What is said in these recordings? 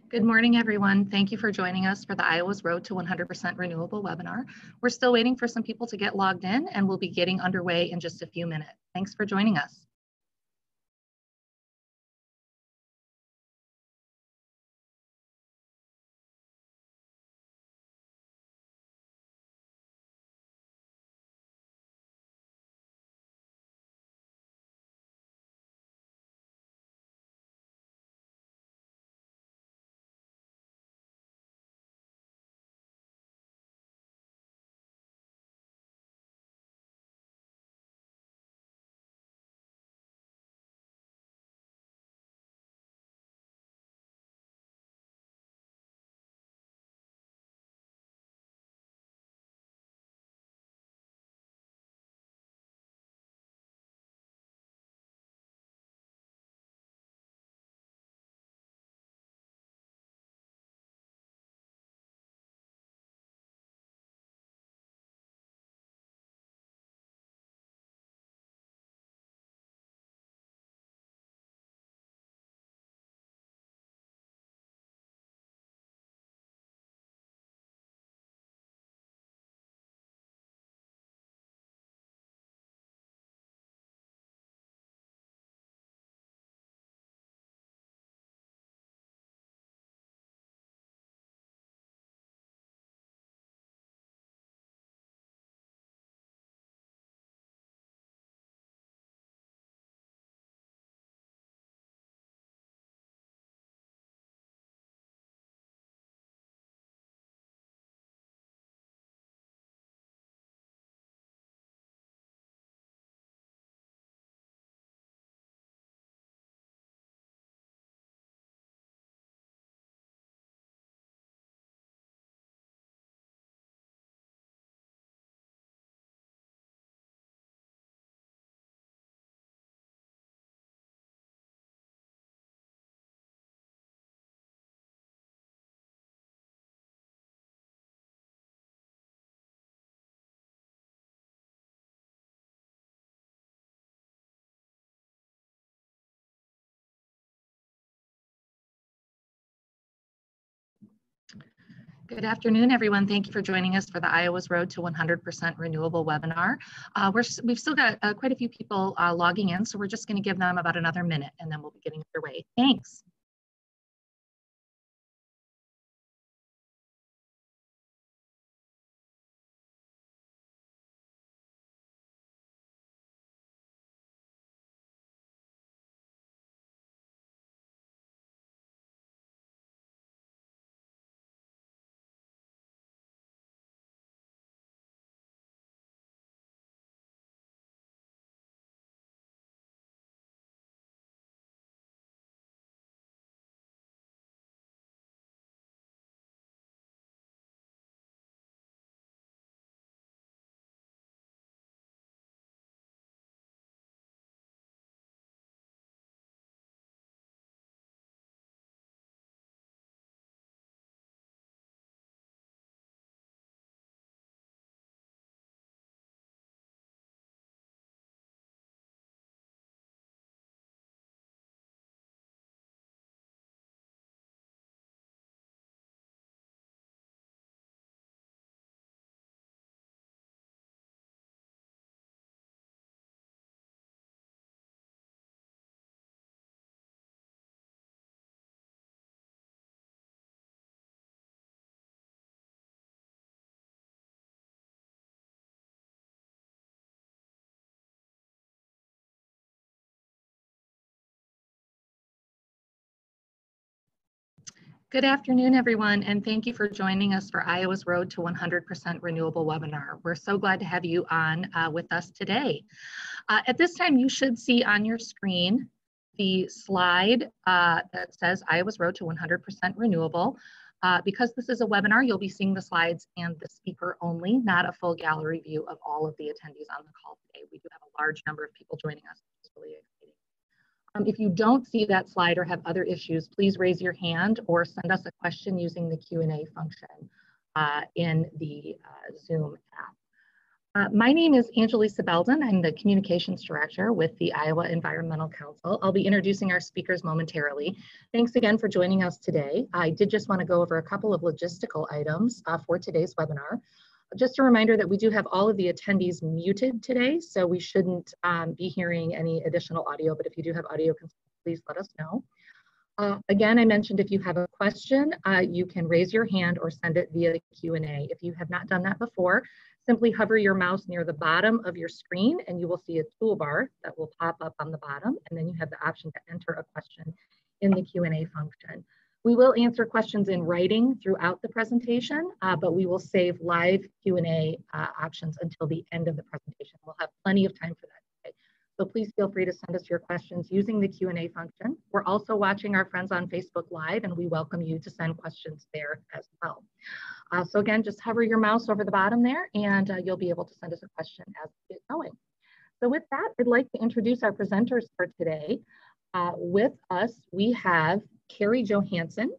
Good morning, everyone. Thank you for joining us for the Iowa's Road to 100% Renewable webinar. We're still waiting for some people to get logged in, and we'll be getting underway in just a few minutes. Thanks for joining us. Good afternoon, everyone. Thank you for joining us for the Iowa's Road to 100% Renewable webinar. We've still got quite a few people logging in, so we're just going to give them about another minute and then we'll be getting underway. Thanks. Good afternoon, everyone, and thank you for joining us for Iowa's Road to 100% Renewable webinar. We're so glad to have you on with us today. At this time, you should see on your screen the slide that says Iowa's Road to 100% Renewable. Because this is a webinar, you'll be seeing the slides and the speaker only, not a full gallery view of all of the attendees on the call today. We do have a large number of people joining us, which is really exciting. If you don't see that slide or have other issues, please raise your hand or send us a question using the Q&A function in the Zoom app. My name is Angelisa Belden. I'm the Communications Director with the Iowa Environmental Council. I'll be introducing our speakers momentarily. Thanks again for joining us today. I did just want to go over a couple of logistical items for today's webinar. Just a reminder that we do have all of the attendees muted today, so we shouldn't be hearing any additional audio, but if you do have audio concerns, please let us know. Again, I mentioned if you have a question, you can raise your hand or send it via the Q&A. If you have not done that before, simply hover your mouse near the bottom of your screen and you will see a toolbar that will pop up on the bottom, and then you have the option to enter a question in the Q&A function. We will answer questions in writing throughout the presentation, but we will save live Q&A options until the end of the presentation. We'll have plenty of time for that today. So please feel free to send us your questions using the Q&A function. We're also watching our friends on Facebook Live, and we welcome you to send questions there as well. So again, just hover your mouse over the bottom there, and you'll be able to send us a question as we get going. So with that, I'd like to introduce our presenters for today. With us, we have Carrie Johansen.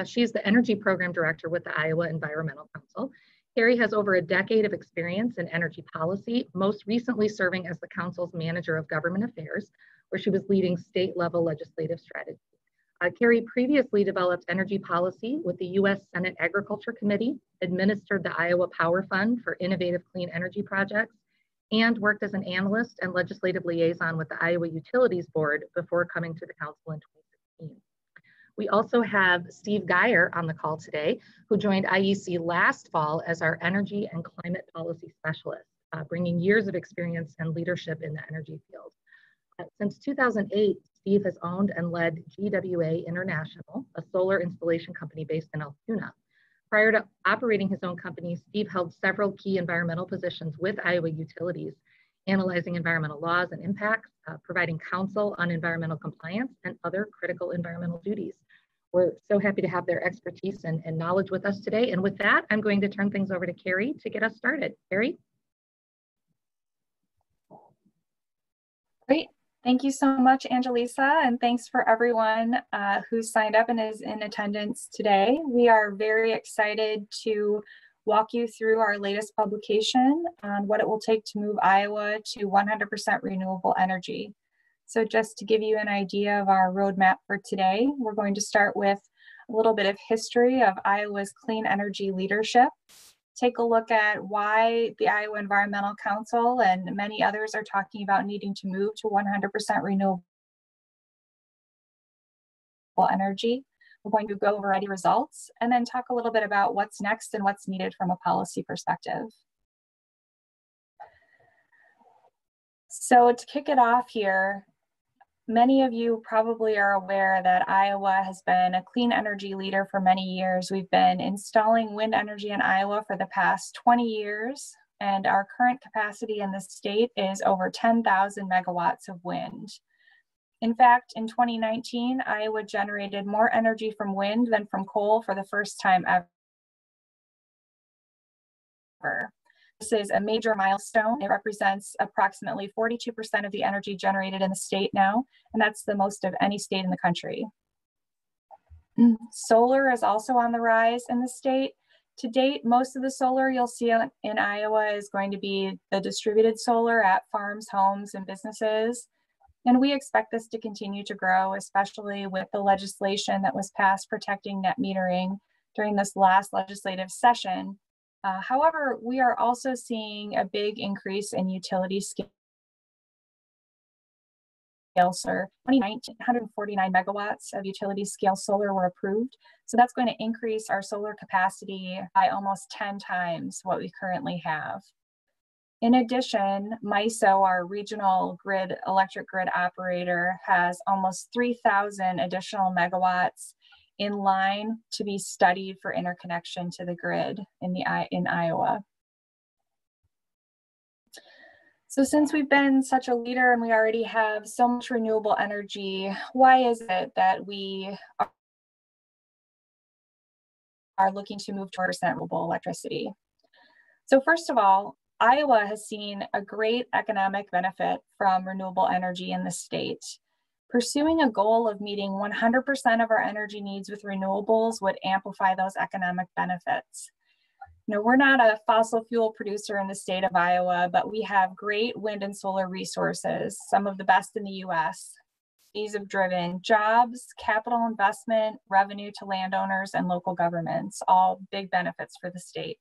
She's the Energy Program Director with the Iowa Environmental Council. Carrie has over a decade of experience in energy policy, most recently serving as the Council's Manager of Government Affairs, where she was leading state-level legislative strategy. Carrie previously developed energy policy with the U.S. Senate Agriculture Committee, administered the Iowa Power Fund for innovative clean energy projects, and worked as an analyst and legislative liaison with the Iowa Utilities Board before coming to the Council in 2016. We also have Steve Geyer on the call today, who joined IEC last fall as our energy and climate policy specialist, bringing years of experience and leadership in the energy field. Since 2008, Steve has owned and led GWA International, a solar installation company based in Altoona. Prior to operating his own company, Steve held several key environmental positions with Iowa Utilities, analyzing environmental laws and impacts, providing counsel on environmental compliance and other critical environmental duties. We're so happy to have their expertise and knowledge with us today. And with that, I'm going to turn things over to Carrie to get us started. Carrie? Great. Thank you so much, Angelisa, and thanks for everyone who signed up and is in attendance today. We are very excited to walk you through our latest publication on what it will take to move Iowa to 100% renewable energy. So just to give you an idea of our roadmap for today, we're going to start with a little bit of history of Iowa's clean energy leadership. Take a look at why the Iowa Environmental Council and many others are talking about needing to move to 100% renewable energy. We're going to go over any results and then talk a little bit about what's next and what's needed from a policy perspective. So to kick it off here, many of you probably are aware that Iowa has been a clean energy leader for many years. We've been installing wind energy in Iowa for the past 20 years, and our current capacity in the state is over 10,000 megawatts of wind. In fact, in 2019, Iowa generated more energy from wind than from coal for the first time ever. This is a major milestone. It represents approximately 42% of the energy generated in the state now, and that's the most of any state in the country. Solar is also on the rise in the state. To date, most of the solar you'll see in Iowa is going to be the distributed solar at farms, homes, and businesses. And we expect this to continue to grow, especially with the legislation that was passed protecting net metering during this last legislative session. However, we are also seeing a big increase in utility scale solar. 149 megawatts of utility scale solar were approved. So that's going to increase our solar capacity by almost 10 times what we currently have. In addition, MISO, our regional grid, electric grid operator, has almost 3,000 additional megawatts in line to be studied for interconnection to the grid in Iowa. So since we've been such a leader and we already have so much renewable energy, why is it that we are looking to move to 100% renewable electricity? So first of all, Iowa has seen a great economic benefit from renewable energy in the state. Pursuing a goal of meeting 100% of our energy needs with renewables would amplify those economic benefits. know, we're not a fossil fuel producer in the state of Iowa, but we have great wind and solar resources, some of the best in the US. These have driven jobs, capital investment, revenue to landowners and local governments, all big benefits for the state.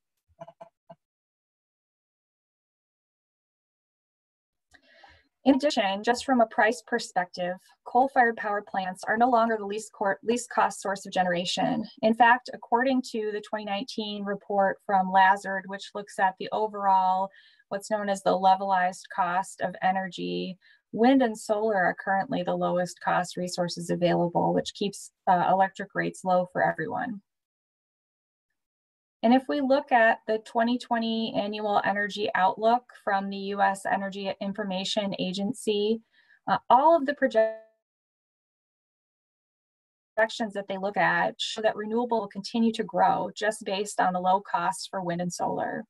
In addition, just from a price perspective, coal-fired power plants are no longer the least cost source of generation. In fact, according to the 2019 report from Lazard, which looks at the overall, what's known as the levelized cost of energy, wind and solar are currently the lowest cost resources available, which keeps electric rates low for everyone. And if we look at the 2020 annual energy outlook from the US Energy Information Agency, all of the projections that they look at show that renewable will continue to grow just based on the low costs for wind and solar.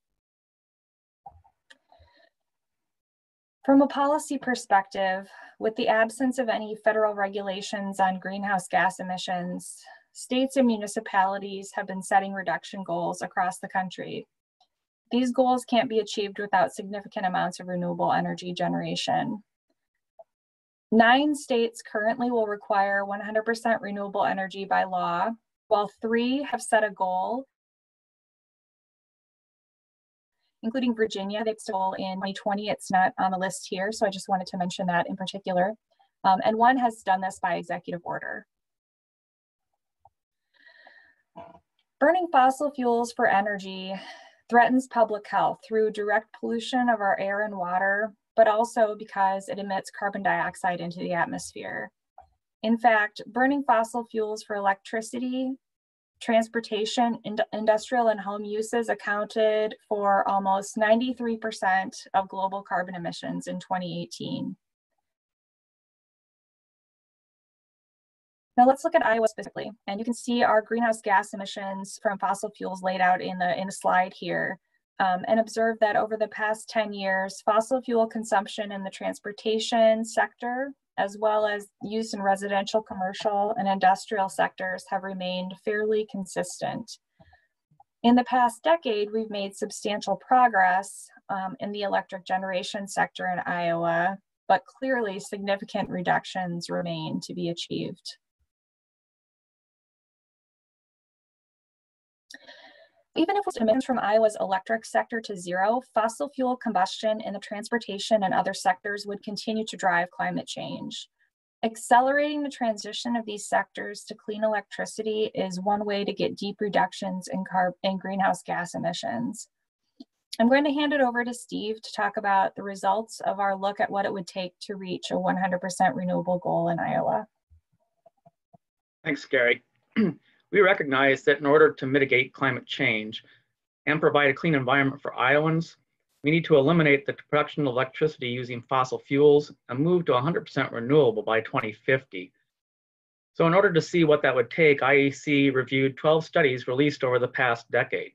From a policy perspective, with the absence of any federal regulations on greenhouse gas emissions, states and municipalities have been setting reduction goals across the country. These goals can't be achieved without significant amounts of renewable energy generation. 9 states currently will require 100% renewable energy by law, while 3 have set a goal, including Virginia. They've set a goal in 2020. It's not on the list here, so I just wanted to mention that in particular. And 1 has done this by executive order. Burning fossil fuels for energy threatens public health through direct pollution of our air and water, but also because it emits carbon dioxide into the atmosphere. In fact, burning fossil fuels for electricity, transportation, industrial and home uses accounted for almost 93% of global carbon emissions in 2018. Now let's look at Iowa specifically, and you can see our greenhouse gas emissions from fossil fuels laid out in the slide here, and observe that over the past 10 years, fossil fuel consumption in the transportation sector, as well as use in residential, commercial, and industrial sectors have remained fairly consistent. In the past decade, we've made substantial progress in the electric generation sector in Iowa, but clearly significant reductions remain to be achieved. Even if we emissions from Iowa's electric sector to zero, fossil fuel combustion in the transportation and other sectors would continue to drive climate change. Accelerating the transition of these sectors to clean electricity is one way to get deep reductions in greenhouse gas emissions. I'm going to hand it over to Steve to talk about the results of our look at what it would take to reach a 100% renewable goal in Iowa. Thanks, Carrie. We recognize that in order to mitigate climate change and provide a clean environment for Iowans, we need to eliminate the production of electricity using fossil fuels and move to 100% renewable by 2050. So in order to see what that would take, IEC reviewed 12 studies released over the past decade.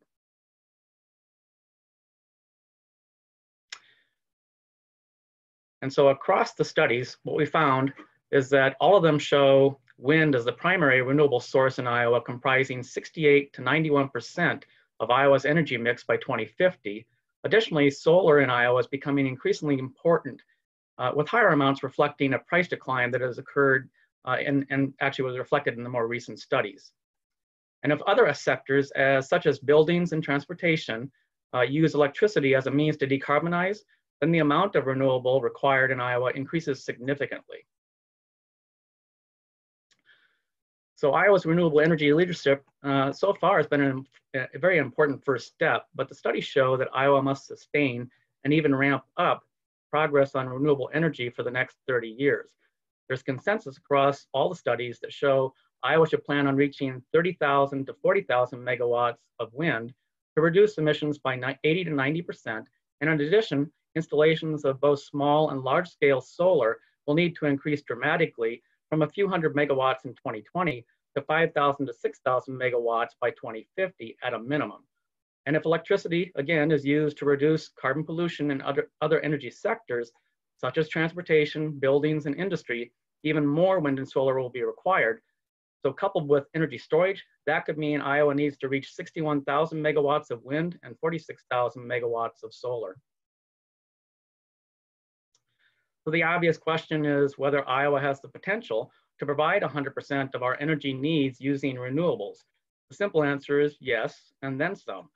And so across the studies, what we found is that all of them show wind as the primary renewable source in Iowa, comprising 68 to 91% of Iowa's energy mix by 2050. Additionally, solar in Iowa is becoming increasingly important, with higher amounts reflecting a price decline that has occurred and actually was reflected in the more recent studies. And if other sectors, such as buildings and transportation, use electricity as a means to decarbonize, then the amount of renewable required in Iowa increases significantly. So Iowa's renewable energy leadership so far has been a very important first step, but the studies show that Iowa must sustain and even ramp up progress on renewable energy for the next 30 years. There's consensus across all the studies that show Iowa should plan on reaching 30,000 to 40,000 megawatts of wind to reduce emissions by 80 to 90%. And in addition, installations of both small and large scale solar will need to increase dramatically from a few hundred megawatts in 2020 to 5,000 to 6,000 megawatts by 2050 at a minimum. And if electricity, again, is used to reduce carbon pollution in other energy sectors, such as transportation, buildings, and industry, even more wind and solar will be required. So coupled with energy storage, that could mean Iowa needs to reach 61,000 megawatts of wind and 46,000 megawatts of solar. So the obvious question is whether Iowa has the potential to provide 100% of our energy needs using renewables. The simple answer is yes, and then some.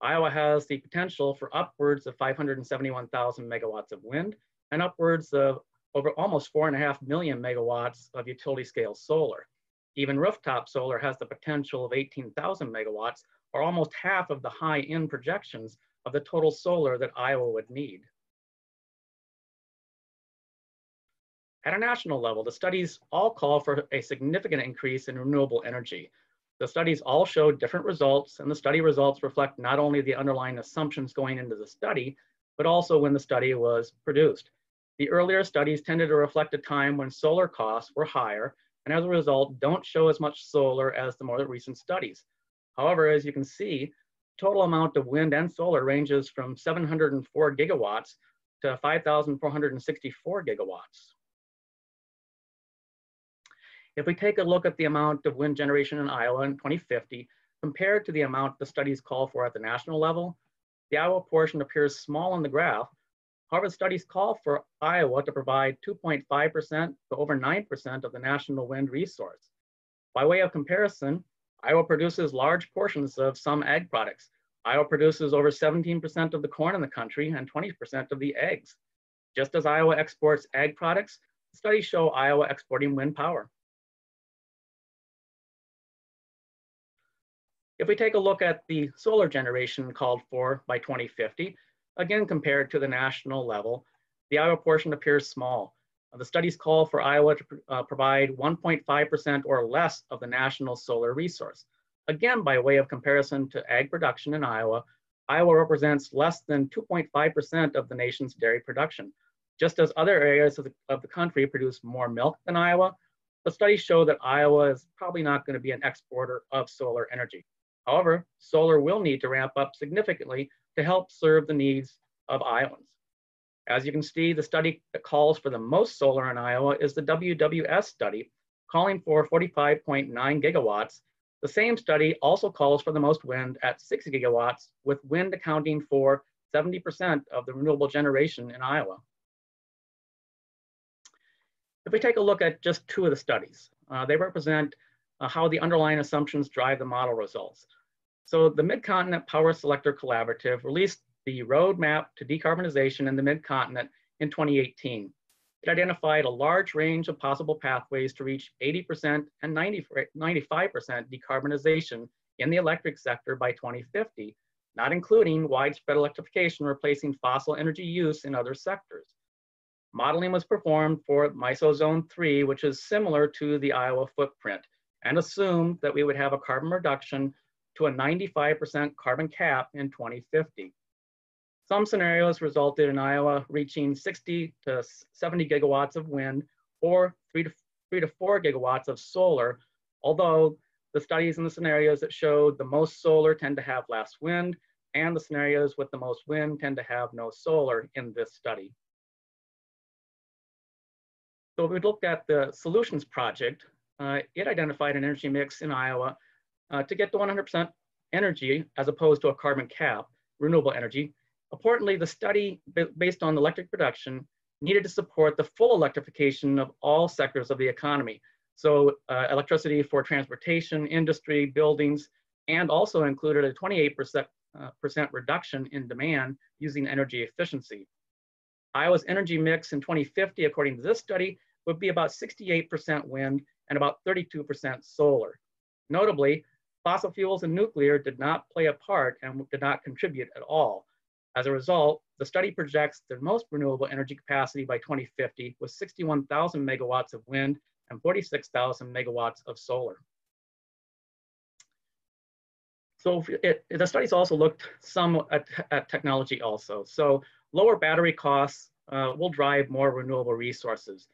Iowa has the potential for upwards of 571,000 megawatts of wind and upwards of over almost 4.5 million megawatts of utility scale solar. Even rooftop solar has the potential of 18,000 megawatts, or almost half of the high-end projections of the total solar that Iowa would need. At a national level, the studies all call for a significant increase in renewable energy. The studies all showed different results, and the study results reflect not only the underlying assumptions going into the study, but also when the study was produced. The earlier studies tended to reflect a time when solar costs were higher, and as a result, don't show as much solar as the more recent studies. However, as you can see, the total amount of wind and solar ranges from 704 gigawatts to 5,464 gigawatts. If we take a look at the amount of wind generation in Iowa in 2050, compared to the amount the studies call for at the national level, the Iowa portion appears small in the graph. However, studies call for Iowa to provide 2.5% to over 9% of the national wind resource. By way of comparison, Iowa produces large portions of some ag products. Iowa produces over 17% of the corn in the country and 20% of the eggs. Just as Iowa exports ag products, studies show Iowa exporting wind power. If we take a look at the solar generation called for by 2050, again compared to the national level, the Iowa portion appears small. The studies call for Iowa to provide 1.5% or less of the national solar resource. Again, by way of comparison to ag production in Iowa, Iowa represents less than 2.5% of the nation's dairy production. Just as other areas of the country produce more milk than Iowa, the studies show that Iowa is probably not going to be an exporter of solar energy. However, solar will need to ramp up significantly to help serve the needs of Iowans. As you can see, the study that calls for the most solar in Iowa is the WWS study, calling for 45.9 gigawatts. The same study also calls for the most wind at 6 gigawatts, with wind accounting for 70% of the renewable generation in Iowa. If we take a look at just two of the studies, they represent how the underlying assumptions drive the model results. So the Mid-Continent Power Selector Collaborative released the roadmap to decarbonization in the Mid-Continent in 2018. It identified a large range of possible pathways to reach 80% and 95% decarbonization in the electric sector by 2050, not including widespread electrification replacing fossil energy use in other sectors. Modeling was performed for MISO Zone 3, which is similar to the Iowa footprint, and assumed that we would have a carbon reduction to a 95% carbon cap in 2050. Some scenarios resulted in Iowa reaching 60 to 70 gigawatts of wind or 3 to 4 gigawatts of solar, although the studies and the scenarios that showed the most solar tend to have less wind, and the scenarios with the most wind tend to have no solar in this study. So if we looked at the Solutions Project, it identified an energy mix in Iowa to get to 100% energy as opposed to a carbon cap, renewable energy. Importantly, the study based on electric production needed to support the full electrification of all sectors of the economy. So electricity for transportation, industry, buildings, and also included a 28% reduction in demand using energy efficiency. Iowa's energy mix in 2050, according to this study, would be about 68% wind and about 32% solar. Notably, fossil fuels and nuclear did not play a part and did not contribute at all. As a result, the study projects the most renewable energy capacity by 2050 with 61,000 megawatts of wind and 46,000 megawatts of solar. So the studies also looked some at technology also. So lower battery costs will drive more renewable resources.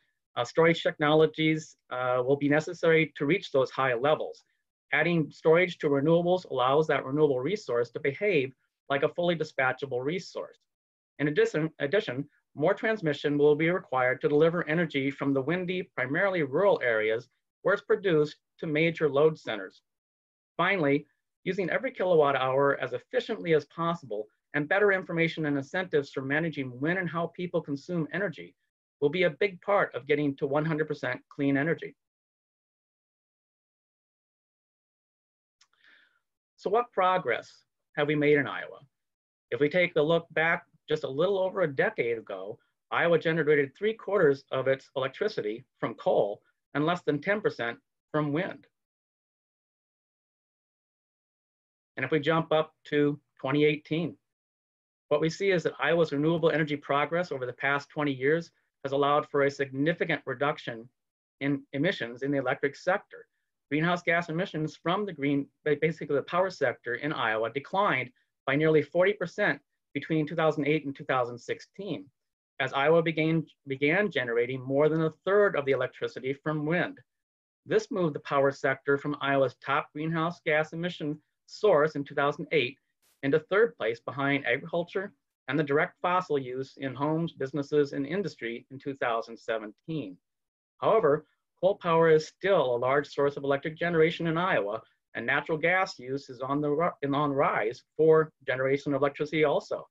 Storage technologies will be necessary to reach those high levels. Adding storage to renewables allows that renewable resource to behave like a fully dispatchable resource. In addition, more transmission will be required to deliver energy from the windy, primarily rural areas where it's produced to major load centers. Finally, using every kilowatt hour as efficiently as possible and better information and incentives for managing when and how people consume energy will be a big part of getting to 100% clean energy. So what progress have we made in Iowa? If we take a look back just a little over a decade ago, Iowa generated 3/4 of its electricity from coal and less than 10% from wind. And if we jump up to 2018, what we see is that Iowa's renewable energy progress over the past 20 years has allowed for a significant reduction in emissions in the electric sector. Greenhouse gas emissions from basically the power sector in Iowa declined by nearly 40% between 2008 and 2016, as Iowa began generating more than 1/3 of the electricity from wind. This moved the power sector from Iowa's top greenhouse gas emission source in 2008 into 3rd place behind agriculture and the direct fossil use in homes, businesses, and industry in 2017. However, coal power is still a large source of electric generation in Iowa, and natural gas use is on rise for generation of electricity also.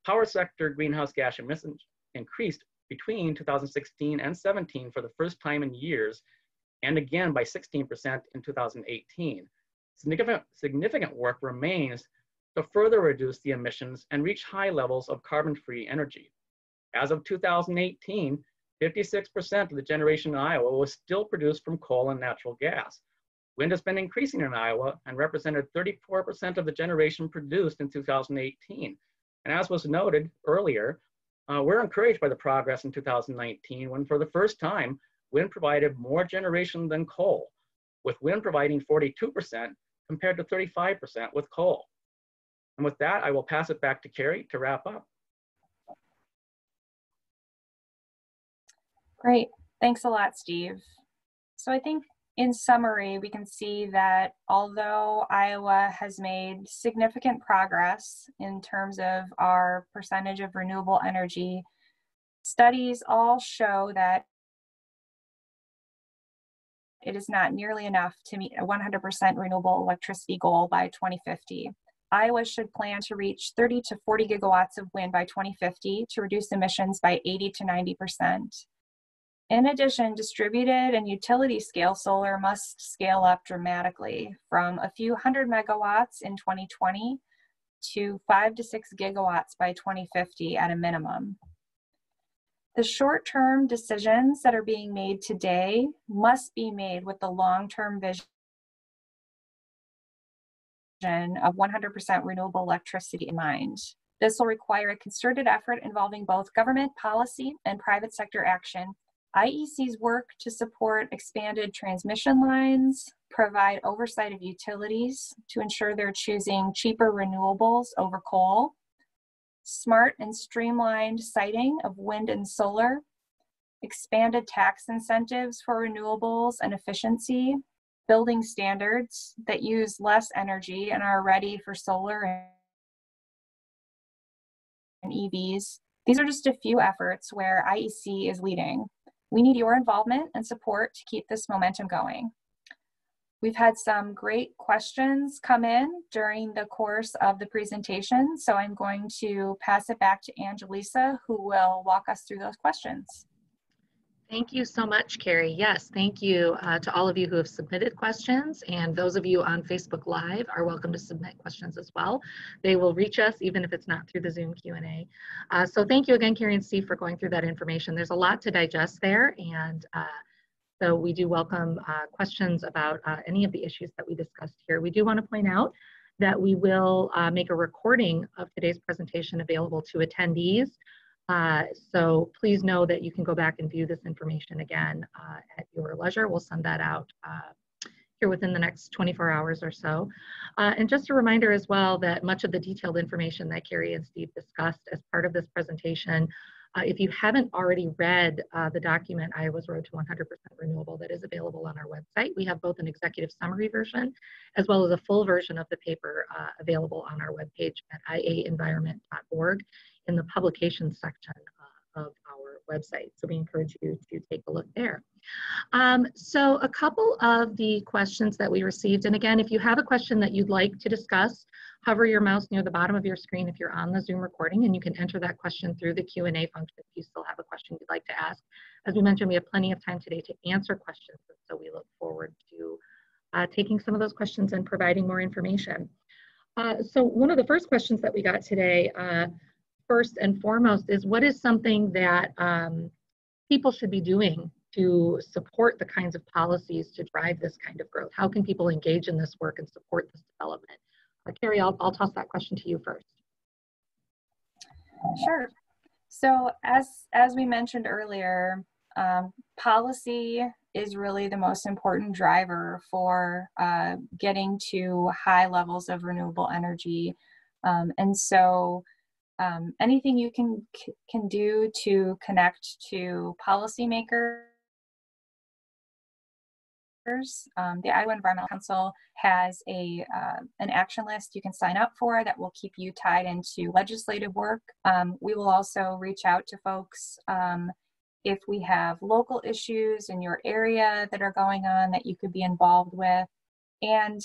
Power sector greenhouse gas emissions increased between 2016 and 17 for the first time in years, and again by 16% in 2018. Significant work remains to further reduce the emissions and reach high levels of carbon-free energy. As of 2018, 56% of the generation in Iowa was still produced from coal and natural gas. Wind has been increasing in Iowa and represented 34% of the generation produced in 2018. And as was noted earlier, we're encouraged by the progress in 2019 when for the first time, wind provided more generation than coal, with wind providing 42% compared to 35% with coal. And with that, I will pass it back to Carrie to wrap up. Great, thanks a lot, Steve. So I think in summary, we can see that although Iowa has made significant progress in terms of our percentage of renewable energy, studies all show that it is not nearly enough to meet a 100% renewable electricity goal by 2050. Iowa should plan to reach 30 to 40 gigawatts of wind by 2050 to reduce emissions by 80 to 90%. In addition, distributed and utility scale solar must scale up dramatically from a few hundred megawatts in 2020 to 5 to 6 gigawatts by 2050 at a minimum. The short-term decisions that are being made today must be made with the long-term vision of 100% renewable electricity in mind. This will require a concerted effort involving both government policy and private sector action. IEC's work to support expanded transmission lines, provide oversight of utilities to ensure they're choosing cheaper renewables over coal, smart and streamlined siting of wind and solar, expanded tax incentives for renewables and efficiency, building standards that use less energy and are ready for solar and EVs. These are just a few efforts where IEC is leading. We need your involvement and support to keep this momentum going. We've had some great questions come in during the course of the presentation, so I'm going to pass it back to Angelisa, who will walk us through those questions. Thank you so much, Carrie. Yes, thank you to all of you who have submitted questions, and those of you on Facebook Live are welcome to submit questions as well. They will reach us even if it's not through the Zoom Q&A. So thank you again, Carrie and Steve, for going through that information. There's a lot to digest there, and so we do welcome questions about any of the issues that we discussed here. We do want to point out that we will make a recording of today's presentation available to attendees. So please know that you can go back and view this information again at your leisure. We'll send that out here within the next 24 hours or so. And just a reminder as well that much of the detailed information that Carrie and Steve discussed as part of this presentation, if you haven't already read the document, Iowa's Road to 100% Renewable, that is available on our website. We have both an executive summary version as well as a full version of the paper available on our webpage at iaenvironment.org in the publications section of our website. So we encourage you to take a look there. So a couple of the questions that we received, and again, if you have a question that you'd like to discuss, hover your mouse near the bottom of your screen if you're on the Zoom recording, and you can enter that question through the Q&A function if you still have a question you'd like to ask. As we mentioned, we have plenty of time today to answer questions, so we look forward to taking some of those questions and providing more information. So one of the first questions that we got today, first and foremost, is what is something that people should be doing to support the kinds of policies to drive this kind of growth? How can people engage in this work and support this development? Carrie, I'll toss that question to you first. Sure. So as we mentioned earlier, policy is really the most important driver for getting to high levels of renewable energy. And so anything you can do to connect to policymakers. The Iowa Environmental Council has an action list you can sign up for that will keep you tied into legislative work. We will also reach out to folks if we have local issues in your area that are going on that you could be involved with, and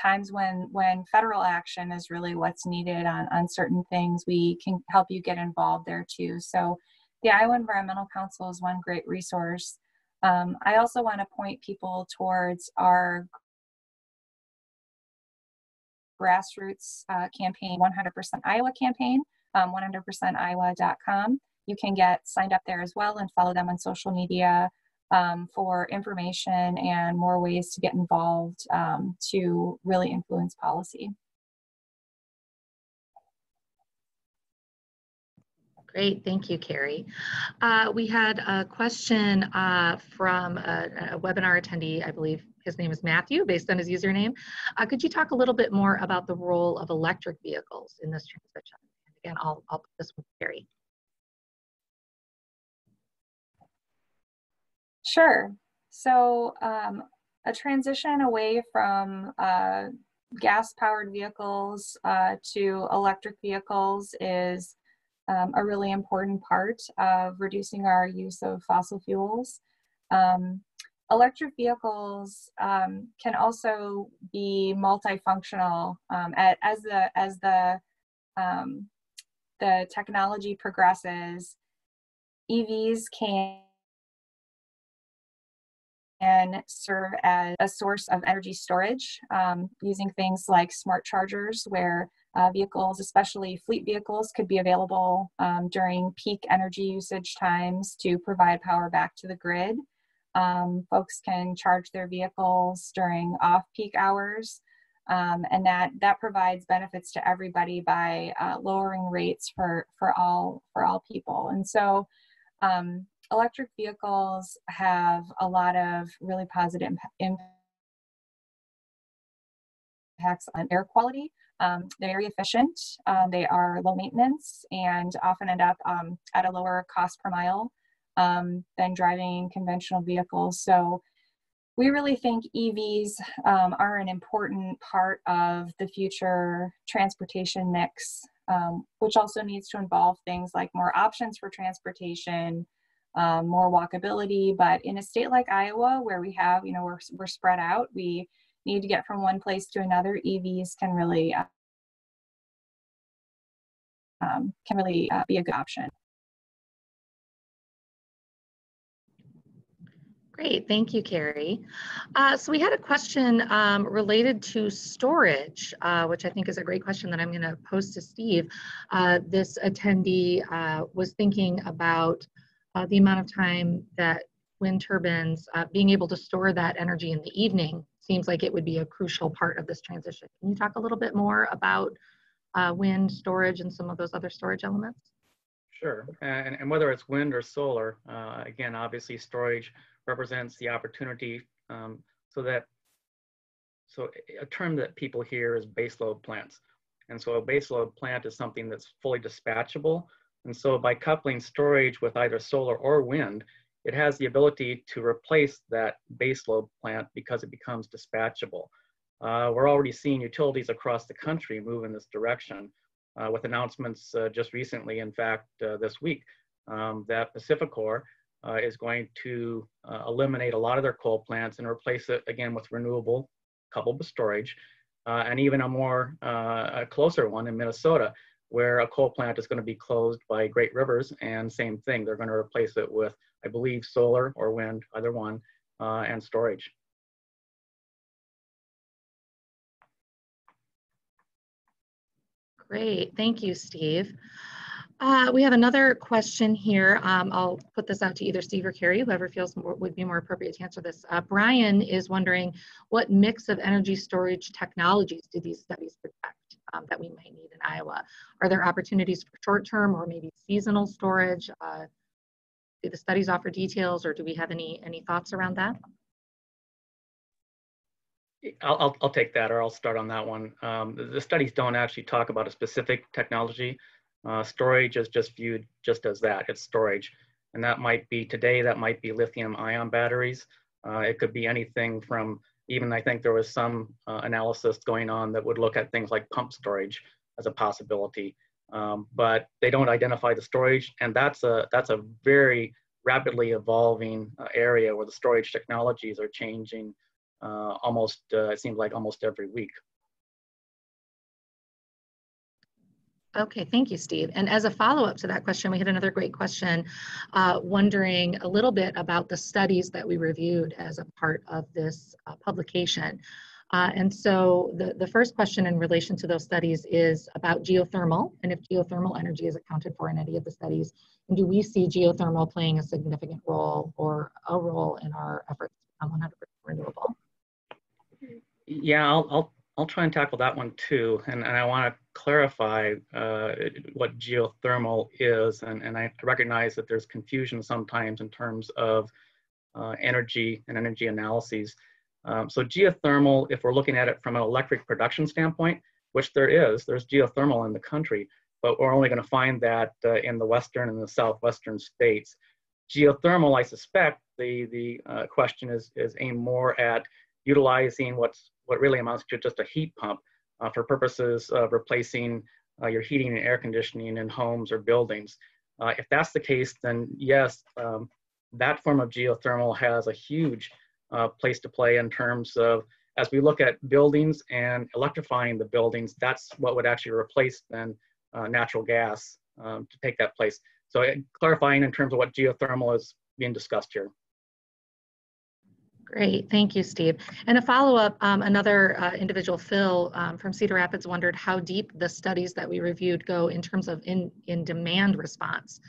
times when federal action is really what's needed on certain things, we can help you get involved there too. So the Iowa Environmental Council is one great resource. I also want to point people towards our grassroots campaign, 100% Iowa campaign, 100%iowa.com. You can get signed up there as well and follow them on social media for information and more ways to get involved to really influence policy. Great, thank you, Carrie. We had a question from a webinar attendee, I believe his name is Matthew, based on his username. Could you talk a little bit more about the role of electric vehicles in this transition? And again, I'll put this one to Carrie. Sure. So a transition away from gas-powered vehicles to electric vehicles is a really important part of reducing our use of fossil fuels. Electric vehicles can also be multifunctional as the technology progresses. EVs can serve as a source of energy storage using things like smart chargers, where vehicles, especially fleet vehicles, could be available during peak energy usage times to provide power back to the grid. Folks can charge their vehicles during off-peak hours, and that provides benefits to everybody by lowering rates for all people. And so electric vehicles have a lot of really positive impacts on air quality. They're very efficient, they are low maintenance, and often end up at a lower cost per mile than driving conventional vehicles. So we really think EVs are an important part of the future transportation mix, which also needs to involve things like more options for transportation, more walkability. But in a state like Iowa, where we have, we're spread out, we need to get from one place to another, EVs can really be a good option. Great, thank you, Carrie. So we had a question related to storage, which I think is a great question that I'm going to pose to Steve. This attendee was thinking about the amount of time that wind turbines, being able to store that energy in the evening seems like it would be a crucial part of this transition. Can you talk a little bit more about wind storage and some of those other storage elements? Sure, and whether it's wind or solar, again, obviously storage represents the opportunity so a term that people hear is baseload plants. And so a baseload plant is something that's fully dispatchable. And so by coupling storage with either solar or wind, it has the ability to replace that baseload plant because it becomes dispatchable. We're already seeing utilities across the country move in this direction with announcements just recently, in fact, this week, that Pacificor is going to eliminate a lot of their coal plants and replace it again with renewable coupled with storage, and even a closer one in Minnesota, where a coal plant is going to be closed by Great Rivers, and same thing, they're going to replace it with, I believe, solar or wind, either one, and storage. Great, thank you, Steve. We have another question here. I'll put this out to either Steve or Carrie, whoever feels would be more appropriate to answer this. Brian is wondering, what mix of energy storage technologies do these studies protect that we might need in Iowa? Are there opportunities for short-term or maybe seasonal storage? Do the studies offer details, or do we have any thoughts around that? I'll take that, or I'll start on that one. The studies don't actually talk about a specific technology. Storage is just viewed just as that, it's storage. And that might be, today, that might be lithium ion batteries. It could be anything from, even I think there was some analysis going on that would look at things like pump storage as a possibility. But they don't identify the storage, and that's a very rapidly evolving area where the storage technologies are changing it seems like almost every week. Okay, thank you, Steve. And as a follow-up to that question, we had another great question wondering a little bit about the studies that we reviewed as a part of this publication. And so the first question in relation to those studies is about geothermal, and if geothermal energy is accounted for in any of the studies, and do we see geothermal playing a significant role or a role in our efforts to become 100% renewable? Yeah, I'll try and tackle that one too, and I want to clarify what geothermal is, and I recognize that there's confusion sometimes in terms of energy and energy analyses. So geothermal, if we're looking at it from an electric production standpoint, which there's geothermal in the country, but we're only going to find that in the western and the southwestern states. Geothermal, I suspect the question is aimed more at utilizing what really amounts to just a heat pump for purposes of replacing your heating and air conditioning in homes or buildings. If that's the case, then yes, that form of geothermal has a huge place to play in terms of, as we look at buildings and electrifying the buildings, that's what would actually replace then natural gas to take that place. So clarifying in terms of what geothermal is being discussed here. Great, thank you, Steve. And a follow-up, another individual, Phil from Cedar Rapids, wondered how deep the studies that we reviewed go in terms of in demand response.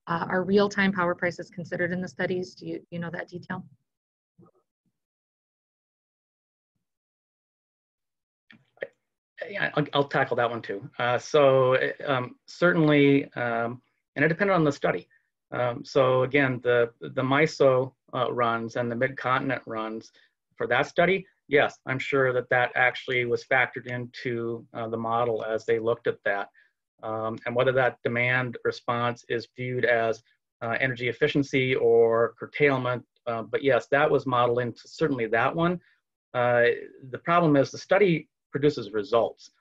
Are real-time power prices considered in the studies? Do you know that detail? Yeah, I'll tackle that one too. Certainly, and it depended on the study. So again, the MISO runs and the Mid-Continent runs for that study, yes, I'm sure that actually was factored into the model as they looked at that. And whether that demand response is viewed as energy efficiency or curtailment, but yes, that was modeled into certainly that one. The problem is the study produces results.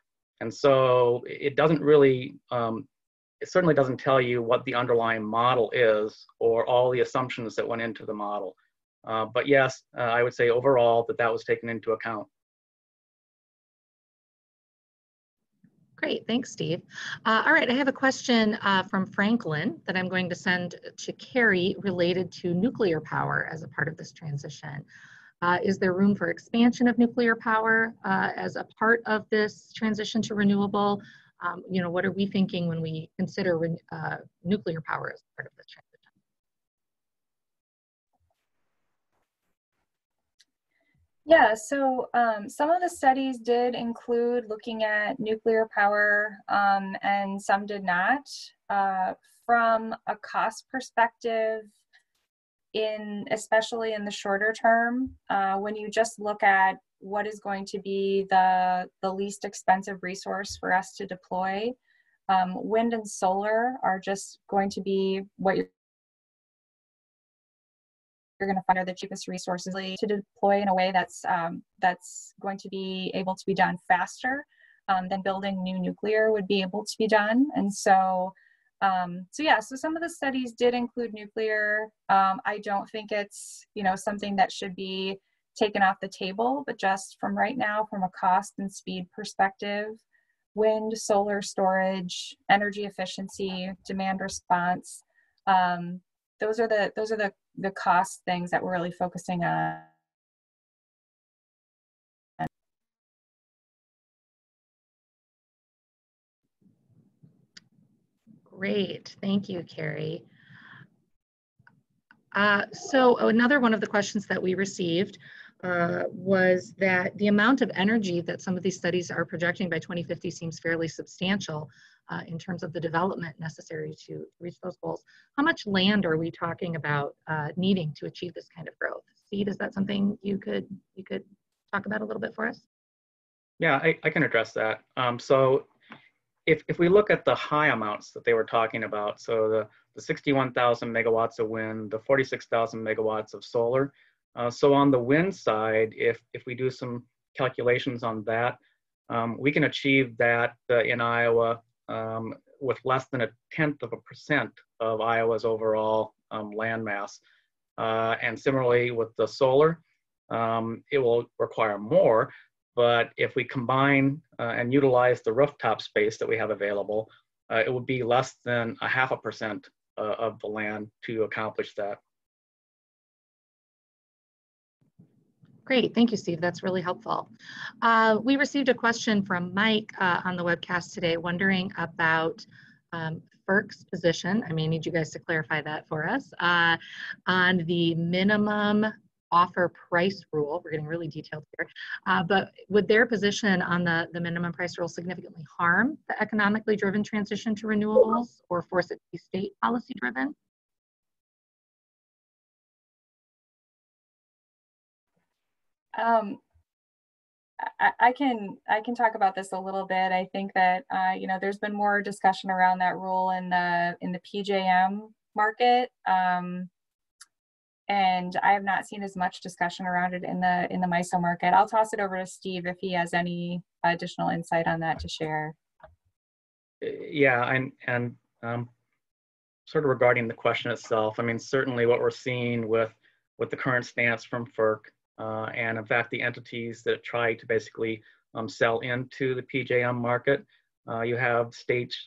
And so it doesn't really, it certainly doesn't tell you what the underlying model is or all the assumptions that went into the model. But yes, I would say overall that was taken into account. Great, thanks, Steve. All right, I have a question from Franklin that I'm going to send to Carrie related to nuclear power as a part of this transition. Is there room for expansion of nuclear power as a part of this transition to renewable? You know, what are we thinking when we consider nuclear power as part of this transition? Yeah, so some of the studies did include looking at nuclear power and some did not. From a cost perspective, especially in the shorter term, when you just look at what is going to be the least expensive resource for us to deploy, wind and solar are just going to be what you're going to find are the cheapest resources to deploy in a way that's going to be able to be done faster than building new nuclear would be able to be done. And so So yeah, so some of the studies did include nuclear. I don't think it's, something that should be taken off the table, but just from right now, from a cost and speed perspective, wind, solar storage, energy efficiency, demand response, those are the cost things that we're really focusing on. Great, thank you, Carrie. So another one of the questions that we received was that the amount of energy that some of these studies are projecting by 2050 seems fairly substantial in terms of the development necessary to reach those goals. How much land are we talking about needing to achieve this kind of growth? Steve, is that something you could talk about a little bit for us? Yeah, I can address that. So if we look at the high amounts that they were talking about, so the 61,000 megawatts of wind, the 46,000 megawatts of solar. So on the wind side, if we do some calculations on that, we can achieve that in Iowa with less than 0.1% of Iowa's overall land mass. And similarly with the solar, it will require more. But if we combine and utilize the rooftop space that we have available, it would be less than 0.5% of the land to accomplish that. Great, thank you, Steve. That's really helpful. We received a question from Mike on the webcast today, wondering about FERC's position. I may need you guys to clarify that for us on the minimum offer price rule. We're getting really detailed here, but would their position on the minimum price rule significantly harm the economically driven transition to renewables or force it to be state policy driven? I can talk about this a little bit. I think that there's been more discussion around that rule in the PJM market. And I have not seen as much discussion around it in the MISO market. I'll toss it over to Steve if he has any additional insight on that to share. Yeah, and sort of regarding the question itself, I mean, certainly what we're seeing with the current stance from FERC, and in fact the entities that try to basically sell into the PJM market, you have states,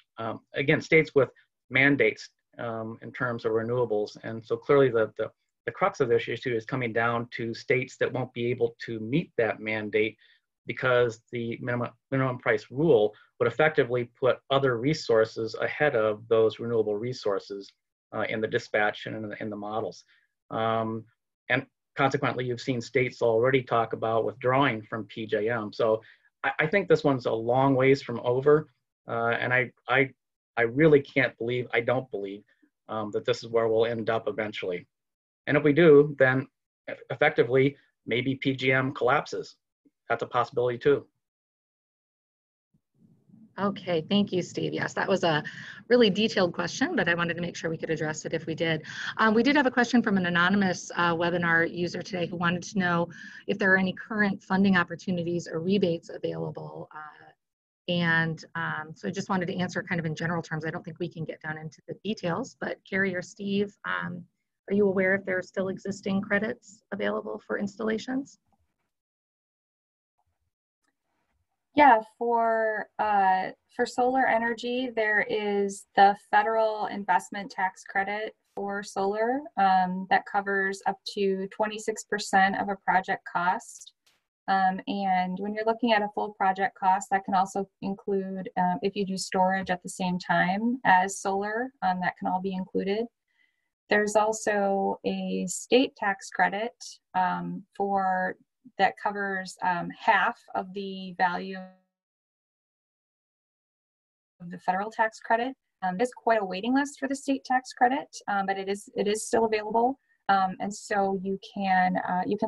again, states with mandates in terms of renewables, and so clearly the crux of this issue is coming down to states that won't be able to meet that mandate because the minimum price rule would effectively put other resources ahead of those renewable resources in the dispatch and in the models. And consequently, you've seen states already talk about withdrawing from PJM. So I think this one's a long ways from over. And I really don't believe that this is where we'll end up eventually. And if we do, then effectively, maybe PJM collapses. That's a possibility too. Okay, thank you, Steve. Yes, that was a really detailed question, but I wanted to make sure we could address it if we did. We did have a question from an anonymous webinar user today who wanted to know if there are any current funding opportunities or rebates available. So I just wanted to answer kind of in general terms. I don't think we can get down into the details, but Carrie or Steve, are you aware if there are still existing credits available for installations? Yeah, for solar energy, there is the federal investment tax credit for solar that covers up to 26% of a project cost. And when you're looking at a full project cost, that can also include, if you do storage at the same time as solar, that can all be included. There's also a state tax credit that covers half of the value of the federal tax credit. There's quite a waiting list for the state tax credit, but it is still available, and so you can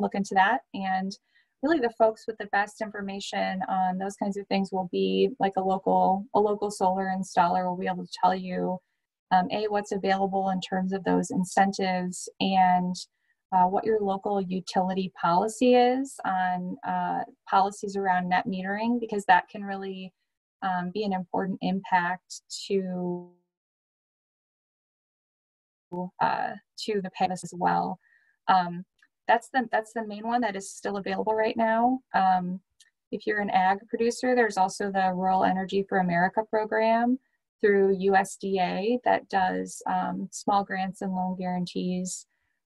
look into that. And really, the folks with the best information on those kinds of things will be like a local solar installer will be able to tell you what's available in terms of those incentives and what your local utility policy is on policies around net metering, because that can really be an important impact to the PAVIS as well. That's the main one that is still available right now. If you're an ag producer, there's also the Rural Energy for America program through USDA that does small grants and loan guarantees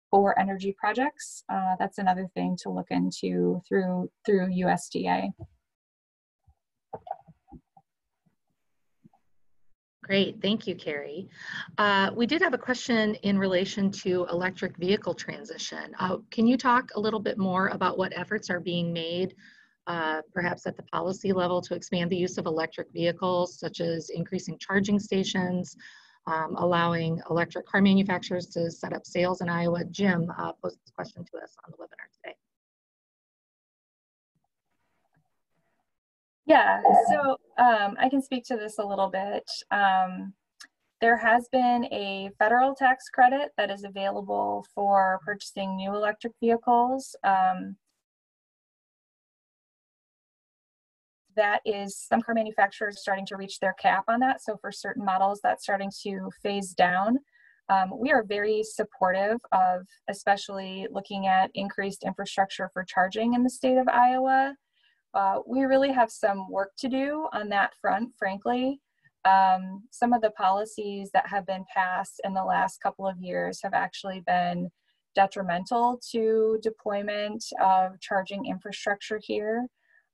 for energy projects. That's another thing to look into through USDA. Great, thank you, Carrie. We did have a question in relation to electric vehicle transition. Can you talk a little bit more about what efforts are being made, perhaps at the policy level, to expand the use of electric vehicles, such as increasing charging stations, allowing electric car manufacturers to set up sales in Iowa? Jim posed this question to us on the webinar today. Yeah, so I can speak to this a little bit. There has been a federal tax credit that is available for purchasing new electric vehicles. That is, some car manufacturers starting to reach their cap on that. So for certain models, that's starting to phase down. We are very supportive of, especially looking at increased infrastructure for charging in the state of Iowa. We really have some work to do on that front, frankly. Some of the policies that have been passed in the last couple of years have actually been detrimental to deployment of charging infrastructure here.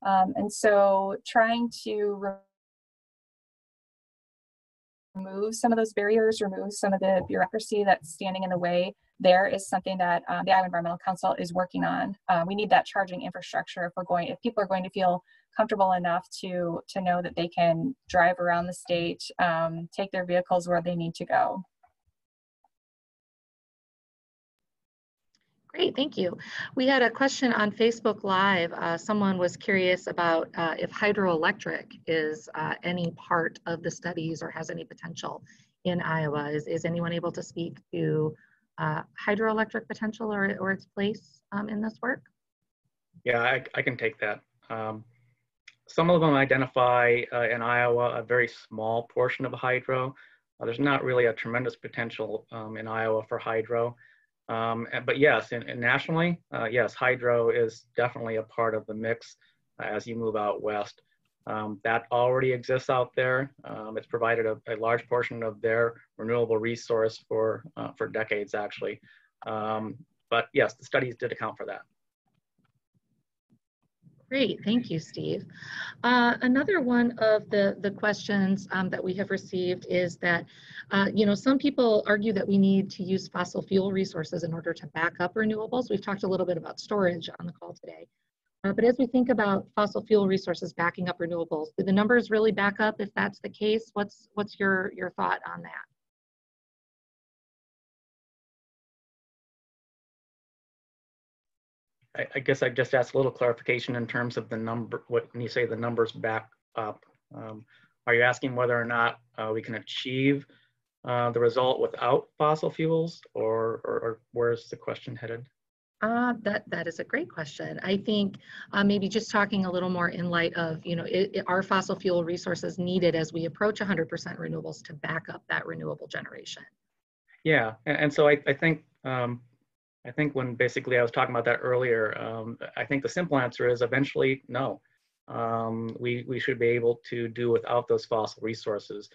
And so trying to remove some of those barriers, remove some of the bureaucracy that's standing in the way there is something that the Iowa Environmental Council is working on. We need that charging infrastructure if people are going to feel comfortable enough to know that they can drive around the state, take their vehicles where they need to go. Great, thank you. We had a question on Facebook Live. Someone was curious about if hydroelectric is any part of the studies or has any potential in Iowa. Is anyone able to speak to hydroelectric potential or its place in this work? Yeah, I can take that. Some of them identify in Iowa a very small portion of hydro. There's not really a tremendous potential in Iowa for hydro. But yes, and nationally, yes, hydro is definitely a part of the mix as you move out west. That already exists out there. It's provided a large portion of their renewable resource for decades, actually. But yes, the studies did account for that. Great, thank you, Steve. Another one of the questions that we have received is that, some people argue that we need to use fossil fuel resources in order to back up renewables. We've talked a little bit about storage on the call today. But as we think about fossil fuel resources backing up renewables, do the numbers really back up if that's the case? What's your thought on that? I guess I just asked a little clarification in terms of the number, when you say the numbers back up. Are you asking whether or not we can achieve the result without fossil fuels, or where's the question headed? That is a great question. I think maybe just talking a little more in light of, are fossil fuel resources needed as we approach 100% renewables to back up that renewable generation? Yeah, and so I think when basically I was talking about that earlier, I think the simple answer is eventually no. We should be able to do without those fossil resources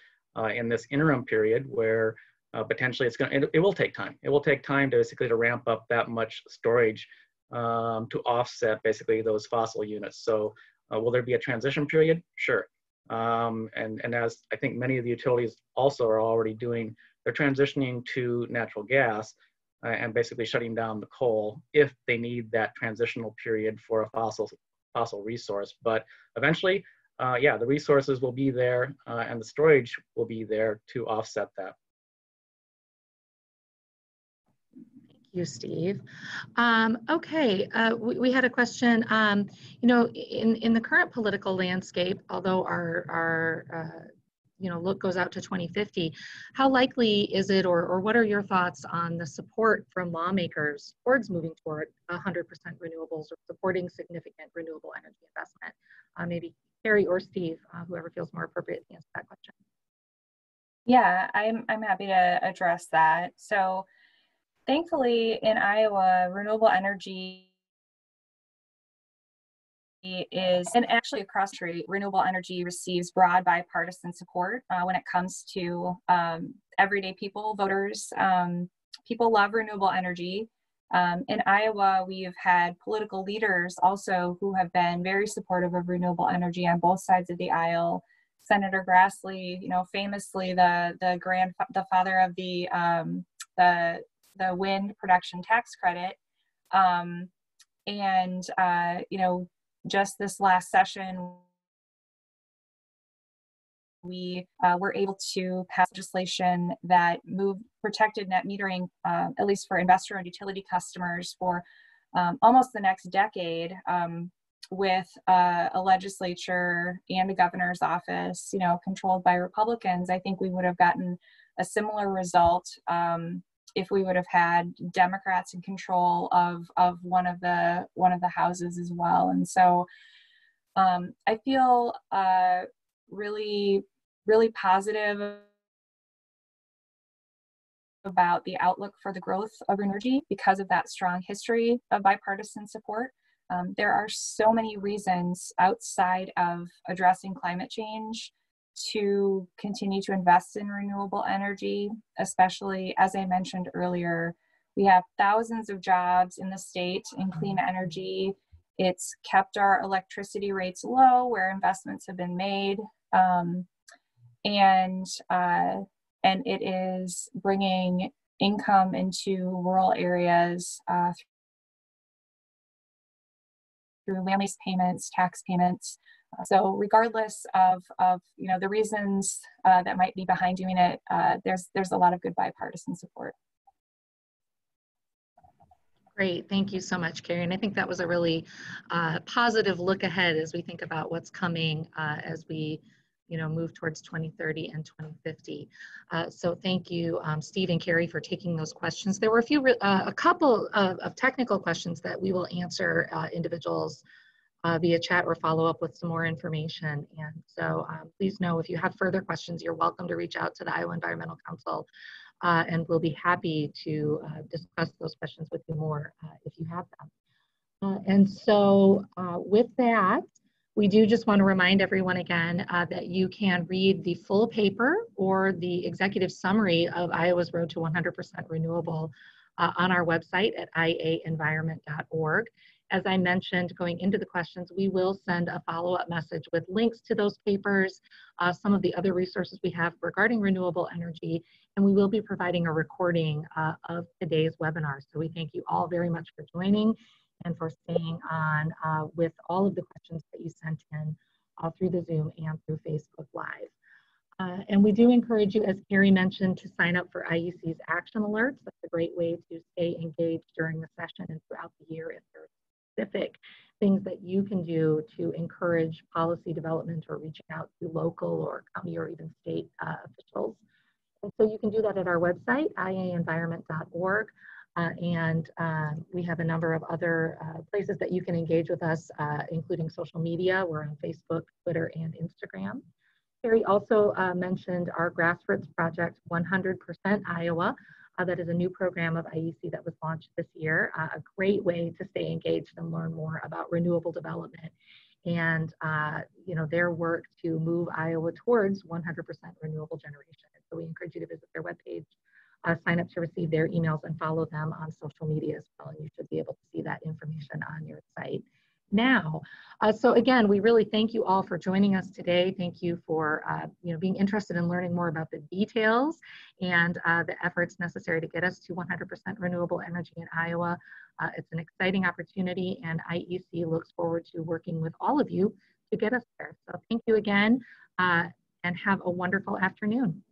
in this interim period where potentially it will take time. It will take time to basically to ramp up that much storage to offset basically those fossil units. So will there be a transition period? Sure. And as I think many of the utilities also are already doing, they're transitioning to natural gas and basically shutting down the coal if they need that transitional period for a fossil resource. But eventually, yeah, the resources will be there and the storage will be there to offset that. Thank you, Steve. Okay, we had a question. In the current political landscape, although our look goes out to 2050, how likely is it, or what are your thoughts on the support from lawmakers towards moving toward 100% renewables or supporting significant renewable energy investment? Maybe Carrie or Steve, whoever feels more appropriate to answer that question. Yeah, I'm happy to address that. So thankfully in Iowa, renewable energy is, and actually across the country, renewable energy receives broad bipartisan support when it comes to everyday people, voters. People love renewable energy. In Iowa, we have had political leaders also who have been very supportive of renewable energy on both sides of the aisle. Senator Grassley, you know, famously the father of the wind production tax credit, you know, just this last session, we were able to pass legislation that moved protected net metering, at least for investor-owned utility customers, for almost the next decade, with a legislature and a governor's office, you know, controlled by Republicans. I think we would have gotten a similar result if we would have had Democrats in control of one of the houses as well. And so I feel really positive about the outlook for the growth of energy because of that strong history of bipartisan support. There are so many reasons outside of addressing climate change to continue to invest in renewable energy, especially, as I mentioned earlier, we have thousands of jobs in the state in clean energy. It's kept our electricity rates low where investments have been made. And it is bringing income into rural areas through land-lease payments, tax payments. So regardless of you know the reasons that might be behind doing it, there's a lot of good bipartisan support. Great, thank you so much, Carrie. And I think that was a really positive look ahead as we think about what's coming as we, you know, move towards 2030 and 2050. So thank you, Steve and Carrie, for taking those questions. There were a couple of technical questions that we will answer individuals via chat or follow up with some more information. And so please know if you have further questions, you're welcome to reach out to the Iowa Environmental Council, and we'll be happy to discuss those questions with you more if you have them. And so with that, we do just want to remind everyone again that you can read the full paper or the executive summary of Iowa's Road to 100% Renewable on our website at iaenvironment.org. As I mentioned, going into the questions, we will send a follow-up message with links to those papers, some of the other resources we have regarding renewable energy, and we will be providing a recording of today's webinar. So we thank you all very much for joining and for staying on with all of the questions that you sent in through the Zoom and through Facebook Live. And we do encourage you, as Carrie mentioned, to sign up for IEC's action alerts. That's a great way to stay engaged during the session and throughout the year if there's specific things that you can do to encourage policy development or reaching out to local or county or even state officials. And so you can do that at our website, iaenvironment.org. We have a number of other places that you can engage with us, including social media. We're on Facebook, Twitter, and Instagram. Carrie also mentioned our grassroots project, 100% Iowa. That is a new program of IEC that was launched this year. A great way to stay engaged and learn more about renewable development and you know, their work to move Iowa towards 100% renewable generation. So we encourage you to visit their webpage, sign up to receive their emails, and follow them on social media as well. And you should be able to see that information on your site now. So again, we really thank you all for joining us today. Thank you for you know, being interested in learning more about the details and the efforts necessary to get us to 100% renewable energy in Iowa. It's an exciting opportunity, and IEC looks forward to working with all of you to get us there. So thank you again, and have a wonderful afternoon.